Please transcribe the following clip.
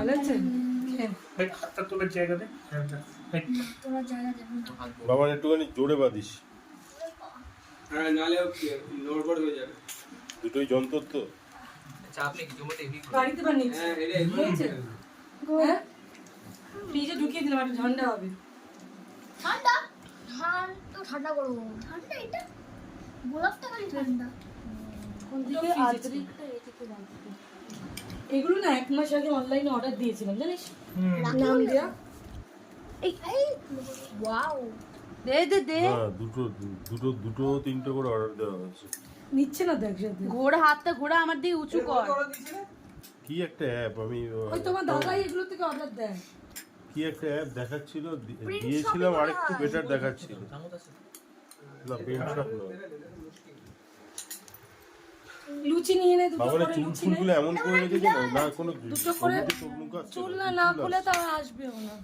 ভালো আছে? হাতটা তোলার জায়গা দে। তোলার জায়গা দেবেন না। বাবার একটুখানি জোরে বাঁধিস। হ্যাঁ, নাহলে নড়বড় হয়ে যাবে। দুটোই যন্ত্র তো। চাপ নেই কিছু মধ্যে বাড়িতে বানিয়েছি। হ্যাঁ, হয়েছে? হ্যাঁ? ফ্রিজে ঢুকিয়ে দিলাম, একটু ঠান্ডা হবে। ঠান্ডা তো ঠান্ডা করবো। ঠান্ডা এটা গোলাপটা খালি ঠান্ডা। এগুলো না 1 মাস আগে অনলাইনে অর্ডার দিয়েছিলাম জানিস? নাম দেয়া। এই ওয়াও দে দে দে হ্যাঁ, দুটো তিনটে করে অর্ডার দেওয়া হয়েছে। নিচ্ছে না তো একসাথে। ঘোড়া হাতটা ঘোড়া আমার দিকে উঁচু কর। কি একটা অ্যাপ আমি ওই তোমার দাদাই এগুলো থেকে অর্ডার দেয়। কি একটা অ্যাপ দেখাচ্ছিল, দিয়েছিলাম আরেকটু বেটার দেখাচ্ছিল। না পেন্ট শপ না। লুচি নিয়ে নে, দুটো বাবারে করে চুল লুচি নে। ফুলগুলো এমন করে রেখেছে না কোনো দুটো করে চোখ মুখ আসছে চুল না, না চুল খুলে আসছে। তো আসবেও না।